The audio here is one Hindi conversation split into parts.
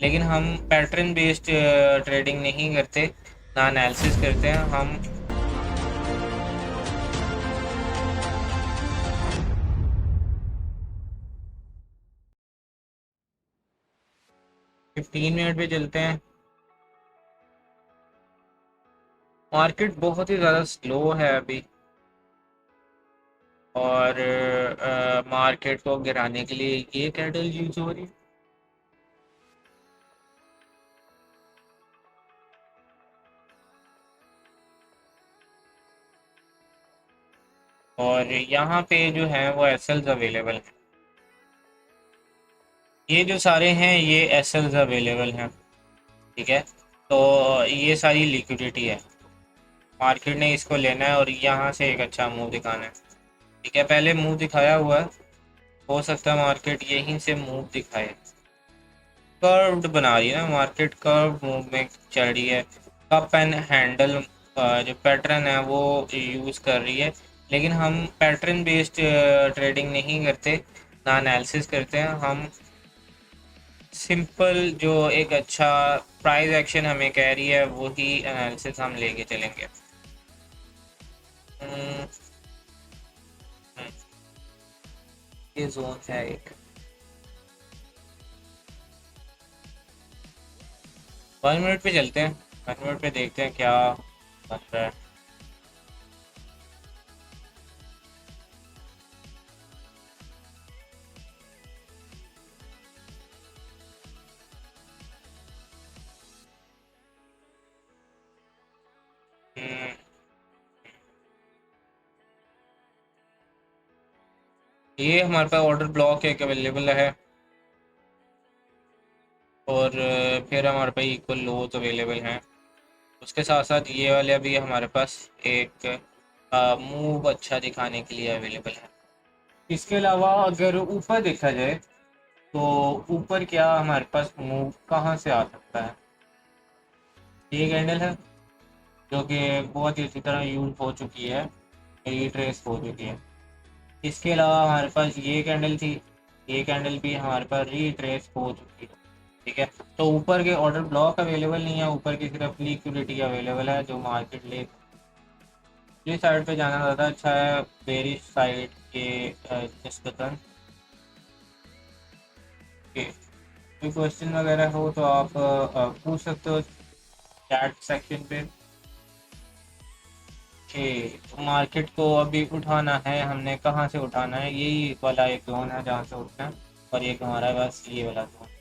लेकिन हम पैटर्न बेस्ड ट्रेडिंग नहीं करते, ना एनालिसिस करते हैं हम। 15 मिनट पे चलते हैं। मार्केट बहुत ही ज़्यादा स्लो है अभी, और मार्केट को गिराने के लिए ये कैंडल यूज हो रही है। और यहाँ पे जो है वो एसएल्स अवेलेबल है। ये जो सारे हैं ये एसएल्स अवेलेबल हैं। ठीक है, तो ये सारी लिक्विडिटी है। मार्केट ने इसको लेना है और यहाँ से एक अच्छा मूव दिखाना है। ठीक है, पहले मूव दिखाया हुआ है, हो सकता है मार्केट यहीं से मूव दिखाए। कर्व्ड बना रही है ना मार्केट, कर्व मूव में चल रही है। कप एंड हैंडल जो पैटर्न है वो यूज़ कर रही है। लेकिन हम पैटर्न बेस्ड ट्रेडिंग नहीं करते, ना एनालिसिस करते हैं हम। सिंपल जो एक अच्छा प्राइस एक्शन हमें कह रही है वही एनालिसिस हम लेके चलेंगे। हम्म, हम्म, ये जोन है एक। 1 मिनट पे चलते हैं। 1 मिनट पे देखते हैं क्या बन रहा है। हम्म, ये हमारे पास ऑर्डर ब्लॉक एक अवेलेबल है, और फिर हमारे पास इक्वल लोज अवेलेबल हैं। उसके साथ साथ ये वाले भी हमारे पास एक मूव अच्छा दिखाने के लिए अवेलेबल है। इसके अलावा अगर ऊपर देखा जाए तो ऊपर क्या हमारे पास मूव कहाँ से आ सकता है। ये कैंडल है जो कि बहुत ही अच्छी तरह यूज हो चुकी है, रिट्रेस हो चुकी है। इसके अलावा हमारे पास ये कैंडल थी, ये कैंडल भी हमारे पास रिट्रेस हो चुकी है। ठीक है, तो ऊपर के ऑर्डर ब्लॉक अवेलेबल नहीं है, ऊपर की सिर्फ लिक्विडिटी अवेलेबल है जो मार्केट ले। ये साइड पे जाना ज़्यादा अच्छा है, बेरिश साइड के निस्बतन। के कोई क्वेश्चन वगैरह हो तो आप पूछ सकते हो चैट सेक्शन पे। कि मार्केट को अभी उठाना है, हमने कहाँ से उठाना है, यही वाला एक जोन है जहाँ से उठना है, और एक हमारा बस ये वाला जोन है।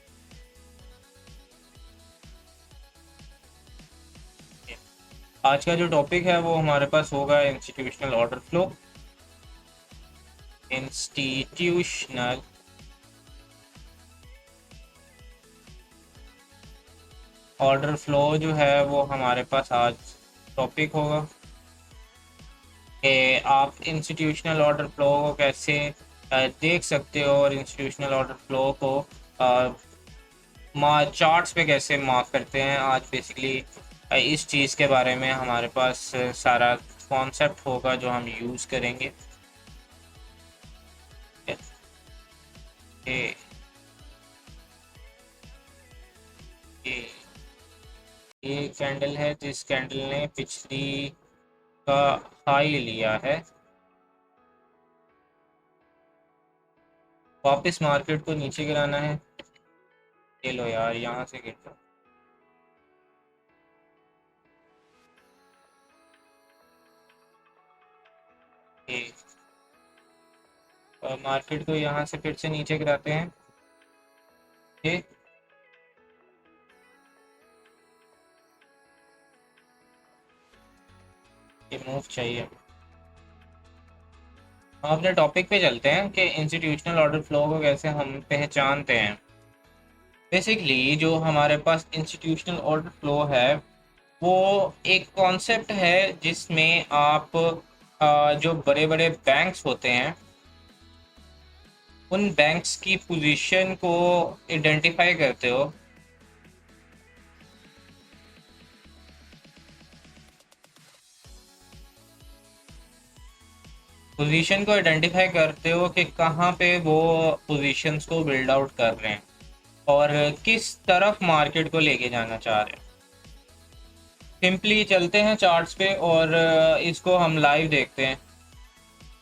आज का जो टॉपिक है वो हमारे पास होगा institutional order flow. Institutional order flow जो है वो हमारे पास आज टॉपिक होगा कि आप इंस्टीट्यूशनल ऑर्डर फ्लो को कैसे देख सकते हो, और इंस्टीट्यूशनल ऑर्डर फ्लो को चार्ट्स पे कैसे मार्क करते हैं। आज बेसिकली इस चीज़ के बारे में हमारे पास सारा कॉन्सेप्ट होगा जो हम यूज़ करेंगे। ये ये ये कैंडल है जिस कैंडल ने पिछली का हाई लिया है, वापस मार्केट को नीचे गिराना है। ये लो यार, यहाँ से गिर जाओ। ये मार्केट को यहाँ से फिर से नीचे गिराते हैं। ये ये मूव चाहिए। हम अपने टॉपिक पे चलते हैं कि इंस्टीट्यूशनल ऑर्डर फ्लो को कैसे हम पहचानते हैं। बेसिकली जो हमारे पास इंस्टीट्यूशनल ऑर्डर फ्लो है वो एक कॉन्सेप्ट है जिसमें आप जो बड़े बड़े बैंक्स होते हैं उन बैंक्स की पोजीशन को आइडेंटिफाई करते हो। पोजीशन को आइडेंटिफाई करते हो कि कहाँ पे वो पोजीशंस को बिल्ड आउट कर रहे हैं। और किस तरफ मार्केट को लेके जाना चाह रहे हैं। सिंपली चलते हैं चार्ट्स पे और इसको हम लाइव देखते हैं।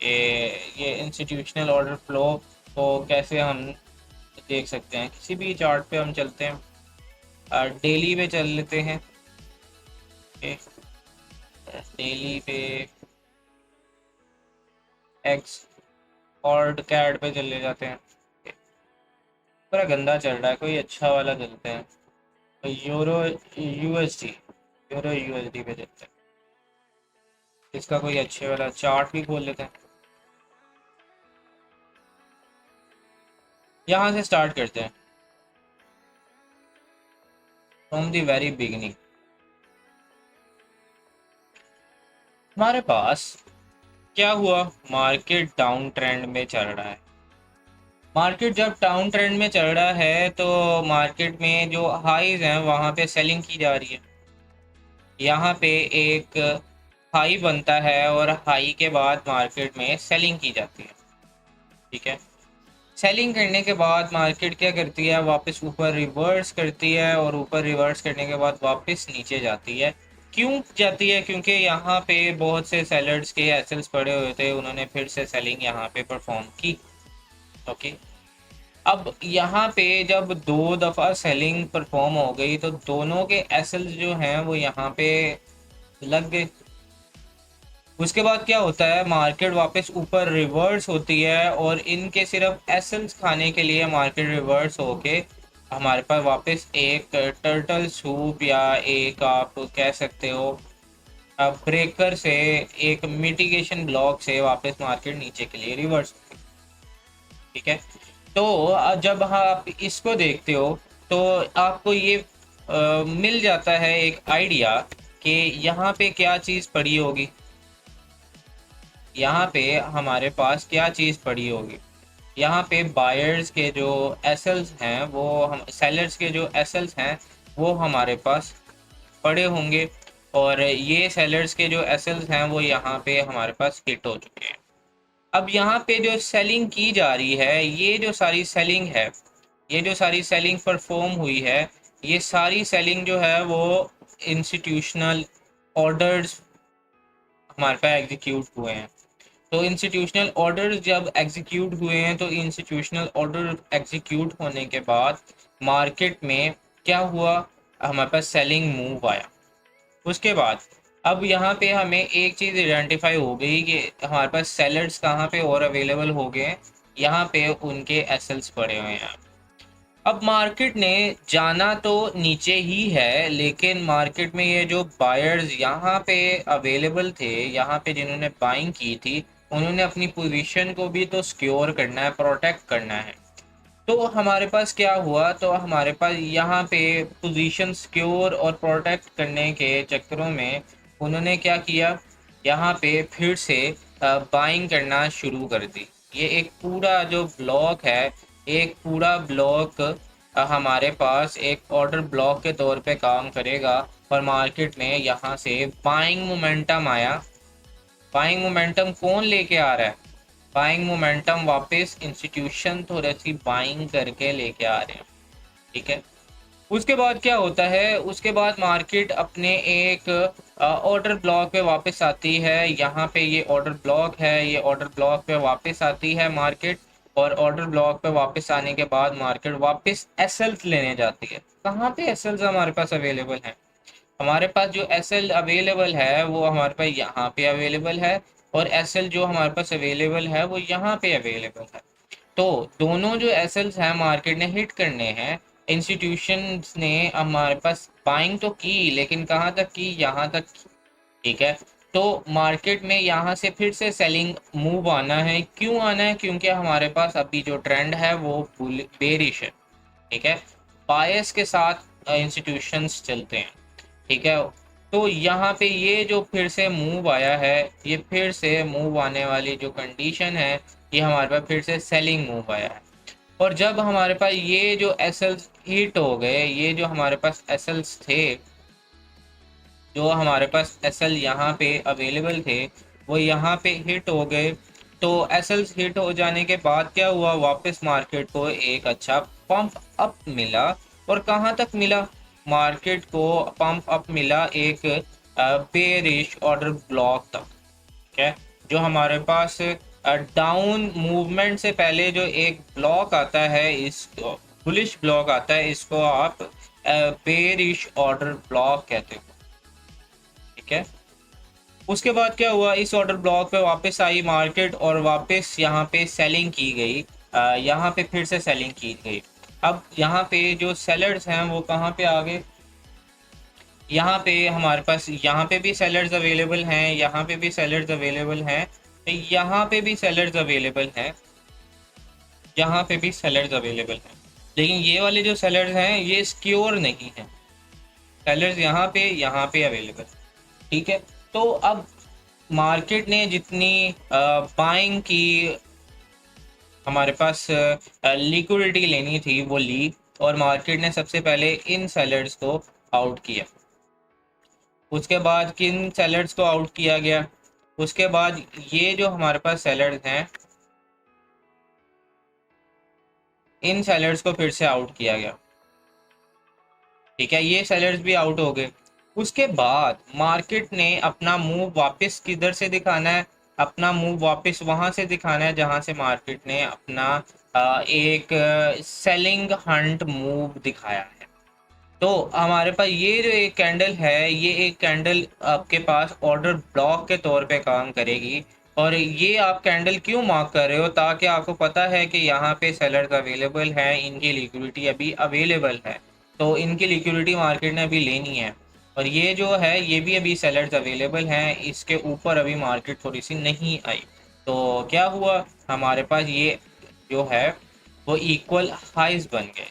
ये इंस्टीट्यूशनल ऑर्डर फ्लो को कैसे हम देख सकते हैं। किसी भी चार्ट पे हम चलते हैं, डेली पे चल लेते हैं। डेली पे एक्स और कैड पे चले जाते हैं। पूरा गंदा चल रहा है, कोई अच्छा वाला चलते हैं। तो यूरो यूएसडी पे चलते हैं। इसका कोई अच्छे वाला चार्ट भी खोल लेते हैं। यहाँ से स्टार्ट करते हैं फ्रॉम द वेरी बिगिनिंग। हमारे पास क्या हुआ, मार्केट डाउन ट्रेंड में चल रहा है। मार्केट जब डाउन ट्रेंड में चल रहा है तो मार्केट में जो हाईज हैं वहाँ पे सेलिंग की जा रही है। यहाँ पे एक हाई बनता है और हाई के बाद मार्केट में सेलिंग की जाती है। ठीक है, सेलिंग करने के बाद मार्केट क्या करती है, वापस ऊपर रिवर्स करती है और ऊपर रिवर्स करने के बाद वापस नीचे जाती है। क्यों जाती है, क्योंकि यहाँ पे बहुत से सेलर्स के एसेल्स पड़े हुए थे, उन्होंने फिर से सेलिंग यहाँ पे परफॉर्म की। ओके, अब यहाँ पे जब दो दफ़ा सेलिंग परफॉर्म हो गई तो दोनों के एसेल्स जो हैं वो यहाँ पे लग गए। उसके बाद क्या होता है, मार्केट वापस ऊपर रिवर्स होती है और इनके सिर्फ एसेंस खाने के लिए मार्केट रिवर्स होके हमारे पास वापस एक टर्टल सूप या एक आप कह सकते हो ब्रेकर से, एक मिटिगेशन ब्लॉक से वापस मार्केट नीचे के लिए रिवर्स होती है। ठीक है, तो जब आप इसको देखते हो तो आपको ये मिल जाता है एक आइडिया कि यहाँ पे क्या चीज़ पड़ी होगी। यहाँ पे हमारे पास क्या चीज़ पड़ी होगी, यहाँ पे बायर्स के जो एसेल्स हैं वो हम सेलर्स के जो एसेल्स हैं वो हमारे पास पड़े होंगे और ये सेलर्स के जो एसेल्स हैं वो यहाँ पे हमारे पास हिट हो चुके हैं। अब यहाँ पे जो सेलिंग की जा रही है, ये जो सारी सेलिंग है, ये जो सारी सेलिंग परफॉर्म हुई है, ये सारी सेलिंग जो है वो इंस्टीट्यूशनल ऑर्डर्स हमारे पास एग्जीक्यूट हुए हैं। तो इंस्टीट्यूशनल ऑर्डर जब एग्जीक्यूट हुए हैं तो इंस्टीट्यूशनल ऑर्डर एग्जीक्यूट होने के बाद मार्केट में क्या हुआ, हमारे पास सेलिंग मूव आया। उसके बाद अब यहाँ पे हमें एक चीज़ आइडेंटिफाई हो गई कि हमारे पास सेलर्स कहाँ पे और अवेलेबल हो गए हैं, यहाँ पे उनके एसेल्स पड़े हुए हैं। अब मार्केट ने जाना तो नीचे ही है, लेकिन मार्केट में ये जो बायर्स यहाँ पे अवेलेबल थे, यहाँ पे जिन्होंने बाइंग की थी, उन्होंने अपनी पोजीशन को भी तो सिक्योर करना है, प्रोटेक्ट करना है। तो हमारे पास क्या हुआ, तो हमारे पास यहाँ पे पोजीशन सिक्योर और प्रोटेक्ट करने के चक्करों में उन्होंने क्या किया, यहाँ पे फिर से बाइंग करना शुरू कर दी। ये एक पूरा जो ब्लॉक है, एक पूरा ब्लॉक हमारे पास एक ऑर्डर ब्लॉक के तौर पे काम करेगा और मार्केट में यहाँ से बाइंग मोमेंटम आया। बाइंग मोमेंटम कौन लेके आ रहा है, बाइंग मोमेंटम वापस इंस्टीट्यूशन थोड़ी सी बाइंग करके लेके आ रहे हैं। ठीक है, उसके बाद क्या होता है, उसके बाद मार्केट अपने एक ऑर्डर ब्लॉक पे वापस आती है। यहाँ पे ये ऑर्डर ब्लॉक है, ये ऑर्डर ब्लॉक पे वापस आती है मार्केट और ऑर्डर ब्लॉक पे वापस आने के बाद मार्केट वापस एसएल्स लेने जाती है। कहाँ पे एसएल्स हमारे पास अवेलेबल हैं, हमारे पास जो एसएल अवेलेबल है वो हमारे पास यहाँ पे अवेलेबल है और एसएल जो हमारे पास अवेलेबल है वो यहाँ पे अवेलेबल है। तो दोनों जो एसएल्स हैं मार्केट ने हिट करने हैं। इंस्टीट्यूशंस ने हमारे पास बाइंग तो की, लेकिन कहाँ तक की, यहाँ तक की। ठीक है, तो मार्केट में यहाँ से फिर से सेलिंग मूव आना है। क्यों आना है, क्योंकि हमारे पास अभी जो ट्रेंड है वो बेरिश है। ठीक है, बायस के साथ इंस्टीट्यूशंस चलते हैं। ठीक है, तो यहाँ पे ये जो फिर से मूव आया है, ये फिर से मूव आने वाली जो कंडीशन है, ये हमारे पास फिर से सेलिंग मूव आया है। और जब हमारे पास ये जो एसएल्स हिट हो गए, ये जो हमारे पास एसएल्स थे, जो हमारे पास एसएल यहाँ पे अवेलेबल थे, वो यहाँ पे हिट हो गए। तो एसएल्स हिट हो जाने के बाद क्या हुआ, वापस मार्केट को एक अच्छा पंप अप मिला। और कहाँ तक मिला? मार्केट को पंप अप मिला एक बेरिश ऑर्डर ब्लॉक तक। ठीक है, जो हमारे पास डाउन मूवमेंट से पहले जो एक ब्लॉक आता है, इस बुलिश ब्लॉक आता है, इसको आप बेरिश ऑर्डर ब्लॉक कहते हो। ठीक है, उसके बाद क्या हुआ, इस ऑर्डर ब्लॉक पे वापस आई मार्केट और वापस यहाँ पे सेलिंग की गई। यहाँ पे फिर से सेलिंग की गई। अब यहाँ पे जो सेलर्स हैं वो कहाँ पे आ गए? यहाँ पे हमारे पास, यहाँ पे भी सेलर्स अवेलेबल हैं, यहाँ पे भी सेलर्स अवेलेबल हैं, यहाँ पे भी सेलर्स अवेलेबल हैं, यहाँ पे भी सेलर्स अवेलेबल हैं। लेकिन ये वाले जो सेलर्स हैं ये सिक्योर नहीं हैं। सेलर्स यहाँ पे अवेलेबल। ठीक है, तो अब मार्केट ने जितनी बाइंग की हमारे पास लिक्विडिटी लेनी थी वो ली, और मार्केट ने सबसे पहले इन सेलर्स को आउट किया। उसके बाद किन सेलर्स को आउट किया गया? उसके बाद ये जो हमारे पास सेलर्स हैं, इन सेलर्स को फिर से आउट किया गया। ठीक है, ये सेलर्स भी आउट हो गए। उसके बाद मार्केट ने अपना मूव वापस किधर से दिखाना है? अपना मूव वापस वहां से दिखाना है जहां से मार्केट ने अपना एक सेलिंग हंट मूव दिखाया है। तो हमारे पास ये जो एक कैंडल है, ये एक कैंडल आपके पास ऑर्डर ब्लॉक के तौर पे काम करेगी। और ये आप कैंडल क्यों मार्क कर रहे हो? ताकि आपको पता है कि यहाँ पे सेलर्स अवेलेबल हैं, इनकी लिक्विडिटी अभी अवेलेबल है, तो इनकी लिक्विडिटी मार्केट ने अभी लेनी है। और ये जो है ये भी अभी सेलर्स अवेलेबल हैं, इसके ऊपर अभी मार्केट थोड़ी सी नहीं आई। तो क्या हुआ, हमारे पास ये जो है वो इक्वल हाइज बन गए,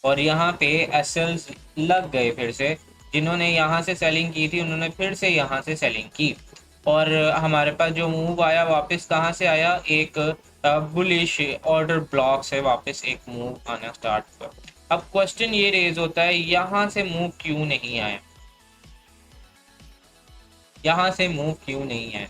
और यहाँ पे एसएल्स लग गए फिर से। जिन्होंने यहाँ से सेलिंग की थी उन्होंने फिर से यहाँ से सेलिंग की, और हमारे पास जो मूव आया वापस कहाँ से आया? एक बुलिश ऑर्डर ब्लॉक से वापस एक मूव आना स्टार्ट हुआ। अब क्वेश्चन ये रेज होता है, यहाँ से मूव क्यों नहीं आया? यहाँ से मूव क्यों नहीं है?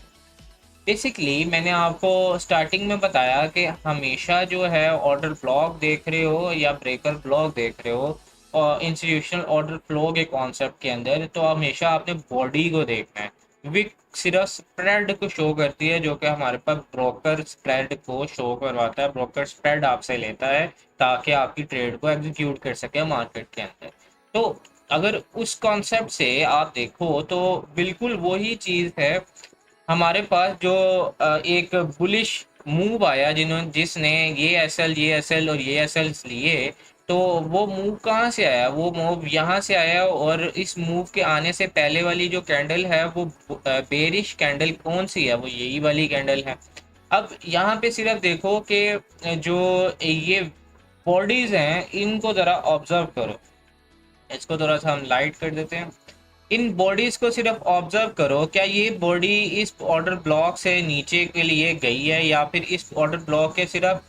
बेसिकली मैंने आपको स्टार्टिंग में बताया कि हमेशा जो है ऑर्डर ब्लॉक देख रहे हो या ब्रेकर ब्लॉक देख रहे हो, और इंस्टीट्यूशनल ऑर्डर फ्लो के कॉन्सेप्ट के अंदर, तो हमेशा आपने बॉडी को देखना है। विक सिर्फ स्प्रेड को शो करती है, जो कि हमारे पास ब्रोकर स्प्रेड को शो करवाता है। ब्रोकर स्प्रेड आपसे लेता है ताकि आपकी ट्रेड को एग्जीक्यूट कर सके मार्केट के अंदर। तो अगर उस कॉन्सेप्ट से आप देखो तो बिल्कुल वही चीज़ है। हमारे पास जो एक बुलिश मूव आया, जिसने ये एसएल और ये एसएल लिए, तो वो मूव कहाँ से आया? वो मूव यहाँ से आया। और इस मूव के आने से पहले वाली जो कैंडल है वो बेरिश कैंडल कौन सी है? वो यही वाली कैंडल है। अब यहाँ पे सिर्फ देखो कि जो ये बॉडीज हैं इनको ज़रा ऑब्जर्व करो। इसको थोड़ा सा हम लाइट कर देते हैं। इन बॉडीज को सिर्फ ऑब्जर्व करो, क्या ये बॉडी इस ऑर्डर ब्लॉक से नीचे के लिए गई है, या फिर इस ऑर्डर ब्लॉक के सिर्फ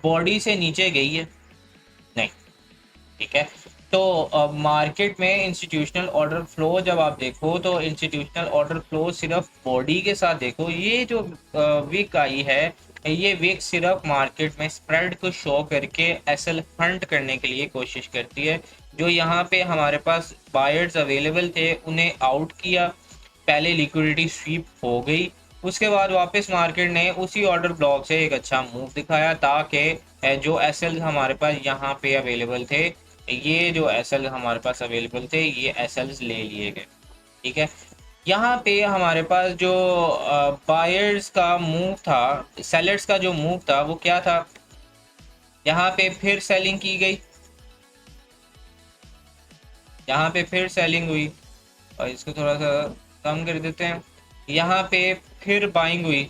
बॉडी से नीचे गई है? नहीं। ठीक है, तो मार्केट में इंस्टीट्यूशनल ऑर्डर फ्लो जब आप देखो तो इंस्टीट्यूशनल ऑर्डर फ्लो सिर्फ बॉडी के साथ देखो। ये जो वीक आई है, ये वीक सिर्फ मार्केट में स्प्रेड को शो करके एसएल हंट करने के लिए कोशिश करती है। जो यहाँ पे हमारे पास बायर्स अवेलेबल थे उन्हें आउट किया, पहले लिक्विडिटी स्वीप हो गई। उसके बाद वापस मार्केट ने उसी ऑर्डर ब्लॉक से एक अच्छा मूव दिखाया, ताकि जो एसएल हमारे पास यहाँ पे अवेलेबल थे, ये जो एसएल हमारे पास अवेलेबल थे, ये एसएल्स ले लिए गए। ठीक है, यहाँ पे हमारे पास जो बायर्स का मूव था, सेलर्स का जो मूव था वो क्या था? यहाँ पे फिर सेलिंग की गई, यहाँ पे फिर सेलिंग हुई, और इसको थोड़ा सा कम कर देते हैं। यहाँ पे फिर बाइंग हुई।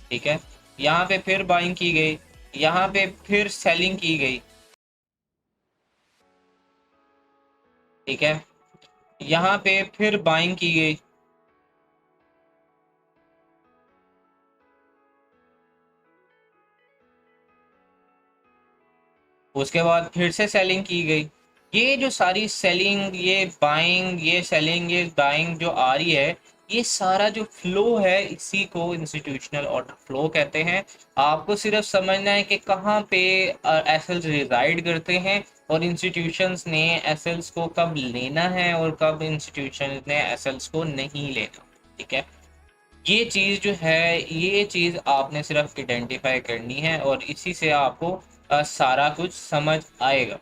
ठीक है, यहाँ पे फिर बाइंग की गई, यहाँ पे फिर सेलिंग की गई। ठीक है, यहाँ पे फिर बाइंग की गई। उसके बाद फिर से सेलिंग की गई। ये जो सारी सेलिंग, ये बाइंग, ये सेलिंग, ये बाइंग जो आ रही है, ये सारा जो फ्लो है इसी को इंस्टीट्यूशनल ऑर्डर फ्लो कहते हैं। आपको सिर्फ समझना है कि कहाँ पे एसएल्स रिजाइड करते हैं और इंस्टीट्यूशंस ने एसएल्स को कब लेना है और कब इंस्टीट्यूशन ने एसएल्स को नहीं लेना। ठीक है, ये चीज़ जो है, ये चीज़ आपने सिर्फ आइडेंटिफाई करनी है और इसी से आपको सारा कुछ समझ आएगा।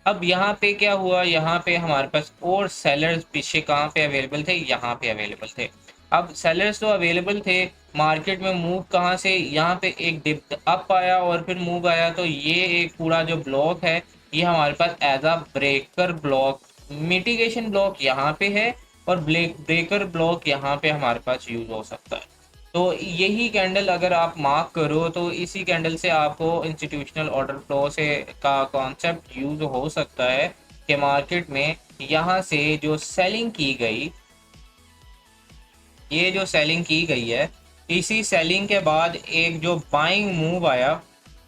अब यहाँ पे क्या हुआ, यहाँ पे हमारे पास और सेलर्स पीछे कहाँ पे अवेलेबल थे, यहाँ पे अवेलेबल थे। अब सेलर्स तो अवेलेबल थे, मार्केट में मूव कहाँ से, यहाँ पे एक डिप अप आया और फिर मूव आया, तो ये एक पूरा जो ब्लॉक है ये हमारे पास as a breaker block, mitigation block यहाँ पे है और ब्रेकर ब्लॉक यहाँ पे हमारे पास यूज हो सकता है। तो यही कैंडल अगर आप मार्क करो तो इसी कैंडल से आपको इंस्टीट्यूशनल ऑर्डर फ्लो से का कॉन्सेप्ट यूज हो सकता है कि मार्केट में यहाँ से जो सेलिंग की गई, ये जो सेलिंग की गई है, इसी सेलिंग के बाद एक जो बाइंग मूव आया,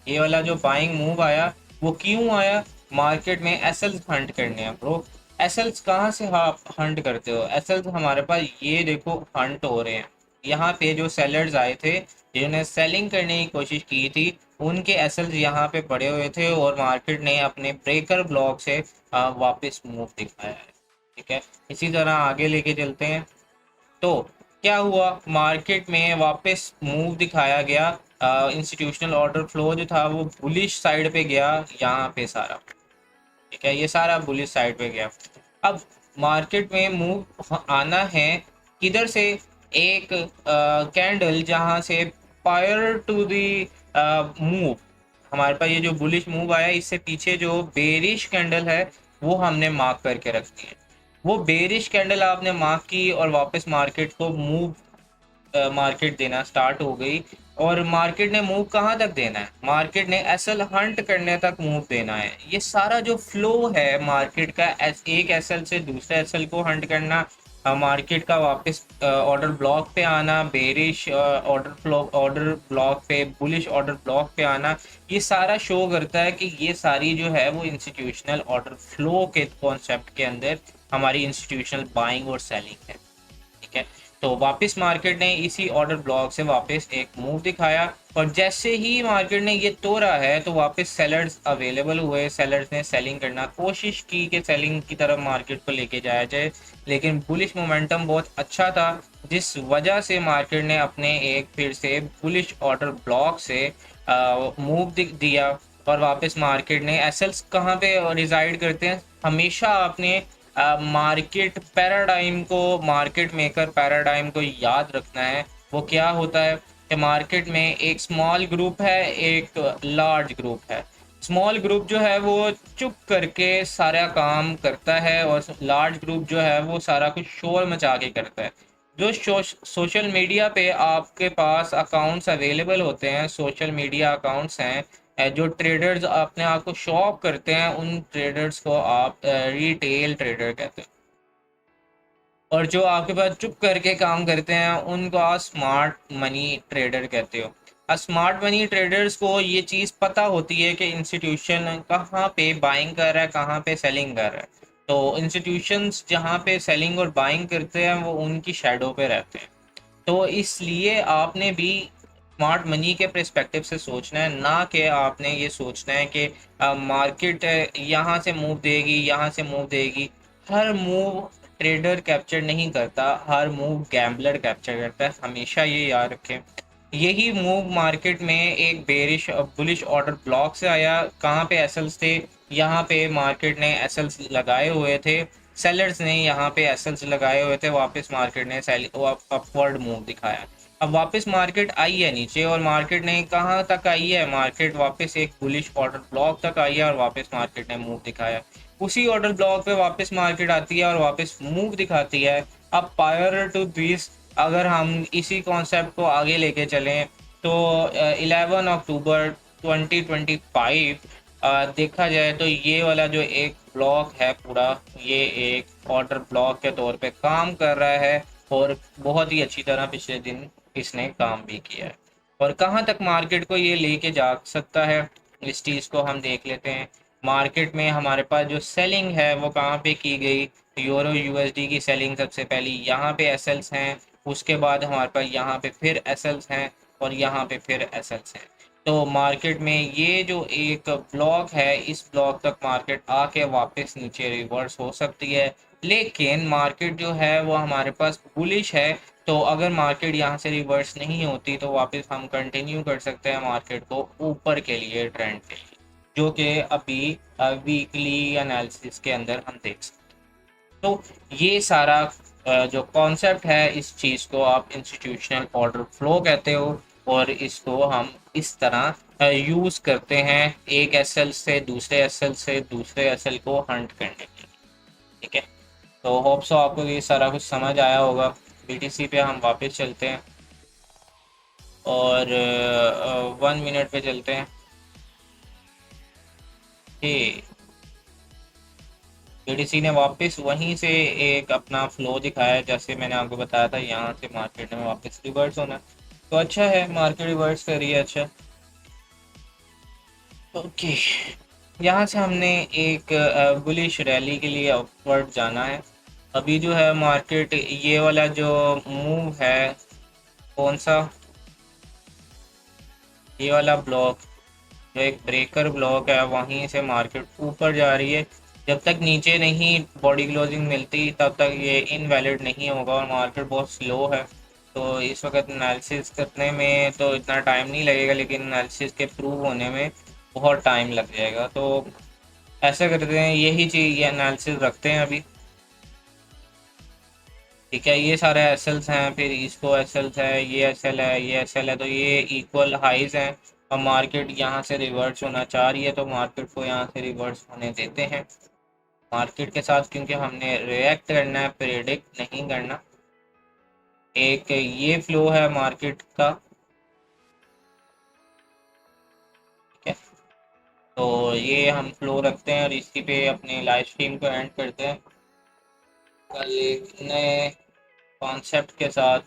ये वाला जो बाइंग मूव आया वो क्यों आया, मार्केट में एसएल्स हंट करने हैं ब्रो। एसएल्स कहाँ से आप हंट करते हो, एसएल्स हमारे पास ये देखो हंट हो रहे हैं। यहाँ पे जो सेलर्स आए थे जिन्होंने सेलिंग करने की कोशिश की थी, उनके एसएल्स यहाँ पे पड़े हुए थे और मार्केट ने अपने ब्रेकर ब्लॉक से वापस मूव दिखाया है। ठीक है, इसी तरह आगे लेके चलते हैं। तो क्या हुआ, मार्केट में वापस मूव दिखाया गया, इंस्टीट्यूशनल ऑर्डर फ्लो जो था वो बुलिश साइड पे गया, यहाँ पे सारा। ठीक है, ये सारा बुलिश साइड पे गया। अब मार्केट में मूव आना है किधर से, एक कैंडल जहाँ से प्रायर टू दी मूव, हमारे पास ये जो बुलिश मूव आया इससे पीछे जो बेरिश कैंडल है वो हमने मार्क करके रखती है। वो बेरिश कैंडल आपने मार्क की और वापस मार्केट को मूव मार्केट देना स्टार्ट हो गई। और मार्केट ने मूव कहाँ तक देना है, मार्केट ने एसएल हंट करने तक मूव देना है। ये सारा जो फ्लो है मार्केट का, एक एसएल से दूसरे एसएल को हंट करना, मार्केट का वापस ऑर्डर ब्लॉक पे आना, bearish order flow order block पे, बुलिश ऑर्डर ब्लॉक पे आना, ये सारा शो करता है कि ये सारी जो है वो इंस्टीट्यूशनल ऑर्डर फ्लो के कॉन्सेप्ट के अंदर हमारी इंस्टीट्यूशनल बाइंग और सेलिंग है। ठीक है, तो वापस मार्केट ने इसी ऑर्डर ब्लॉक से वापस एक मूव दिखाया और जैसे ही मार्केट ने ये तोड़ा है तो वापस सेलर्स अवेलेबल हुए, सेलर्स ने सेलिंग करना कोशिश की कि सेलिंग की तरफ मार्केट को लेके जाया जाए, लेकिन बुलिश मोमेंटम बहुत अच्छा था जिस वजह से मार्केट ने अपने एक फिर से बुलिश ऑर्डर ब्लॉक से मूव दिया और वापस मार्केट ने एसएल्स कहाँ पे रिजाइड करते हैं, हमेशा आपने मार्केट पैराडाइम को, मार्केट मेकर पैराडाइम को याद रखना है। वो क्या होता है कि मार्केट में एक स्मॉल ग्रुप है, एक लार्ज ग्रुप है। स्मॉल ग्रुप जो है वो चुप करके सारा काम करता है और लार्ज ग्रुप जो है वो सारा कुछ शोर मचा के करता है। जो सोशल मीडिया पे आपके पास अकाउंट्स अवेलेबल होते हैं, सोशल मीडिया अकाउंट्स हैं, जो ट्रेडर्स अपने आप को शो ऑफ करते हैं, उन ट्रेडर्स को आप रिटेल ट्रेडर कहते हैं। और जो आपके पास चुप करके काम करते हैं उनको आप स्मार्ट मनी ट्रेडर कहते हो। स्मार्ट मनी ट्रेडर्स को ये चीज़ पता होती है कि इंस्टीट्यूशन कहाँ पे बाइंग कर रहा है, कहाँ पे सेलिंग कर रहा है। तो इंस्टीट्यूशंस जहाँ पे सेलिंग और बाइंग करते हैं वो उनकी शैडो पे रहते हैं। तो इसलिए आपने भी स्मार्ट मनी के पर्सपेक्टिव से सोचना है, ना कि आपने ये सोचना है कि मार्केट यहाँ से मूव देगी, यहाँ से मूव देगी। हर मूव ट्रेडर कैप्चर नहीं करता, हर मूव गैम्बलर कैप्चर करता है, हमेशा ये याद रखें। यही मूव मार्केट में एक बेरिश बुलिश ऑर्डर ब्लॉक से आया, कहाँ पे एसएल्स थे, यहाँ पे मार्केट ने एसएल्स लगाए हुए थे, सेलर्स ने यहाँ पे एसएल्स लगाए हुए थे, वापस मार्केट ने अपवर्ड मूव दिखाया। अब वापस मार्केट आई है नीचे और मार्केट ने कहाँ तक आई है, मार्केट वापस एक बुलिश ऑर्डर ब्लॉक तक आई है और वापस मार्केट ने मूव दिखाया। उसी ऑर्डर ब्लॉक पे वापस मार्केट आती है और वापस मूव दिखाती है। अब प्रायर टू दिस अगर हम इसी कॉन्सेप्ट को आगे लेके चलें तो 11 अक्टूबर 2025 देखा जाए तो ये वाला जो एक ब्लॉक है पूरा, ये एक ऑर्डर ब्लॉक के तौर पे काम कर रहा है और बहुत ही अच्छी तरह पिछले दिन इसने काम भी किया है। और कहाँ तक मार्केट को ये लेके जा सकता है इस चीज़ को हम देख लेते हैं। मार्केट में हमारे पास जो सेलिंग है वो कहाँ पे की गई, यूरो यूएसडी की सेलिंग सबसे पहली यहाँ पे एसएल्स हैं उसके बाद हमारे पास यहाँ पे फिर एसएल्स हैं और यहाँ पे फिर एसएल्स हैं। तो मार्केट में ये जो एक ब्लॉक है, इस ब्लॉक तक मार्केट आके वापस नीचे रिवर्स हो सकती है, लेकिन मार्केट जो है वो हमारे पास बुलिश है। तो अगर मार्केट यहाँ से रिवर्स नहीं होती तो वापस हम कंटिन्यू कर सकते हैं मार्केट को ऊपर के लिए, ट्रेंड के लिए, जो कि अभी वीकली एनालिसिस के अंदर हम देख सकते हैं। तो ये सारा जो कॉन्सेप्ट है, इस चीज़ को आप इंस्टीट्यूशनल ऑर्डर फ्लो कहते हो, और इसको हम इस तरह यूज़ करते हैं एक एसएल से दूसरे एसएल से दूसरे एसएल को हंट करने के लिए। ठीक है, तो होप सो आपको ये सारा कुछ समझ आया होगा। बीटीसी पे हम वापस चलते हैं और 1 मिनट पे चलते हैं कि बीटीसी ने वापस वहीं से एक अपना फ्लो दिखाया है, जैसे मैंने आपको बताया था यहाँ से मार्केट में वापस रिवर्स होना। तो अच्छा है, मार्केट रिवर्स कर रही है। अच्छा, ओके, यहाँ से हमने एक बुलिश रैली के लिए अपवर्ड जाना है। अभी जो है मार्केट ये वाला जो मूव है, कौन सा, ये वाला ब्लॉक जो एक ब्रेकर ब्लॉक है, वहीं से मार्केट ऊपर जा रही है। जब तक नीचे नहीं बॉडी क्लोजिंग मिलती तब तक ये इनवैलिड नहीं होगा और मार्केट बहुत स्लो है। तो इस वक्त एनालिसिस करने में तो इतना टाइम नहीं लगेगा, लेकिन एनालिसिस के प्रूव होने में बहुत टाइम लग जाएगा। तो ऐसा करते हैं, यही चीज़, ये एनालिसिस रखते हैं अभी। ठीक है, ये सारे एसएल्स हैं, फिर इसको एसएल्स है, ये एसएल है, ये एसएल है, तो ये इक्वल हाइज हैं। और मार्केट यहाँ से रिवर्स होना चाह रही है, तो मार्केट को यहाँ से रिवर्स होने देते हैं मार्केट के साथ, क्योंकि हमने रिएक्ट करना है, प्रेडिक्ट नहीं करना। एक ये फ्लो है मार्केट का। ठीक है, तो ये हम फ्लो रखते हैं और इसी पे अपने लाइव स्ट्रीम को एंड करते हैं। कल एक नए कॉन्सेप्ट के साथ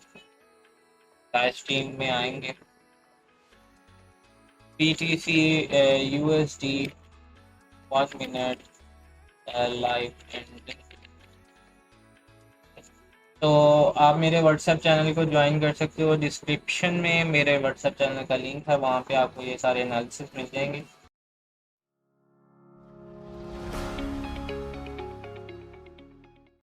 लाइव स्ट्रीम में आएंगे। BTC USD 1 minute live and. तो आप मेरे व्हाट्सएप चैनल को ज्वाइन कर सकते हो, डिस्क्रिप्शन में मेरे व्हाट्सएप चैनल का लिंक है, वहाँ पे आपको ये सारे एनालिसिस मिल जाएंगे।